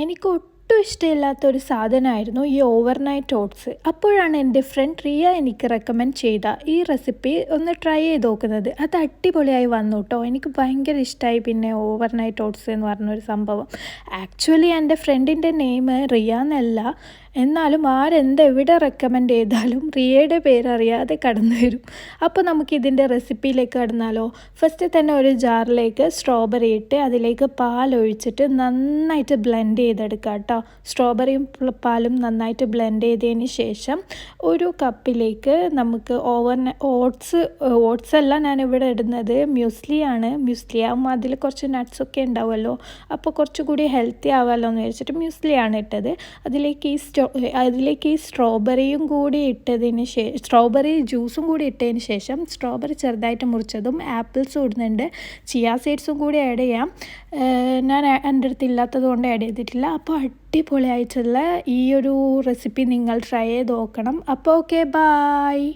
എനിക്ക് ഒട്ടും ഇഷ്ടമില്ലാത്തൊരു സാധനമായിരുന്നു ഈ ഓവർനൈറ്റ് ഓട്സ്. അപ്പോഴാണ് എൻ്റെ ഫ്രണ്ട് റിയ എനിക്ക് റെക്കമെൻഡ് ചെയ്ത ഈ റെസിപ്പി ഒന്ന് ട്രൈ ചെയ്ത് നോക്കുന്നത്. അത് അടിപൊളിയായി വന്നു കേട്ടോ. എനിക്ക് ഭയങ്കര ഇഷ്ടമായി പിന്നെ ഓവർനൈറ്റ് ഓട്സ് എന്ന് പറഞ്ഞൊരു സംഭവം. ആക്ച്വലി എൻ്റെ ഫ്രണ്ടിൻ്റെ നെയിം റിയ എന്നല്ല, എന്നാലും ആരെന്തെവിടെ റെക്കമെൻഡ് ചെയ്താലും റിയയുടെ പേരറിയാതെ കടന്നു വരും. അപ്പോൾ നമുക്കിതിൻ്റെ റെസിപ്പിയിലേക്ക് കടന്നാലോ. ഫസ്റ്റ് തന്നെ ഒരു ജാറിലേക്ക് സ്ട്രോബെറി ഇട്ട് അതിലേക്ക് പാലൊഴിച്ചിട്ട് നന്നായിട്ട് ബ്ലെൻഡ് ചെയ്തെടുക്കുക കേട്ടോ. സ്ട്രോബെറിയും പാലും നന്നായിട്ട് ബ്ലെൻഡ് ചെയ്തതിന് ശേഷം ഒരു കപ്പിലേക്ക് നമുക്ക് ഓട്സ് അല്ല ഞാനിവിടെ ഇടുന്നത്, മ്യൂസ്ലിയാണ്. മ്യൂസ്ലി ആകുമ്പോൾ അതിൽ കുറച്ച് നട്ട്സൊക്കെ ഉണ്ടാവുമല്ലോ, അപ്പോൾ കുറച്ചുകൂടി ഹെൽത്തി ആവാമല്ലോ എന്ന് വെച്ചിട്ട് മ്യൂസ്ലിയാണ് ഇട്ടത്. അതിലേക്ക് ഈ സ്ട്രോബെറിയും കൂടി ഇട്ടതിന് ശേഷം സ്ട്രോബെറി ജ്യൂസും കൂടി ഇട്ടതിന് ശേഷം സ്ട്രോബെറി ചെറുതായിട്ട് മുറിച്ചതും ആപ്പിൾസും ഇടുന്നുണ്ട്, ചിയാ സീഡ്സും കൂടി ആഡ് ചെയ്യാം. ഞാൻ എൻ്റെ അടുത്ത് ഇല്ലാത്തത് കൊണ്ട് ആഡ് ചെയ്തിട്ടില്ല. അപ്പോൾ അടിപൊളിയായിട്ടുള്ള ഈ ഒരു റെസിപ്പി നിങ്ങൾ ട്രൈ ചെയ്ത് നോക്കണം. അപ്പോൾ ഓക്കെ, ബായ്.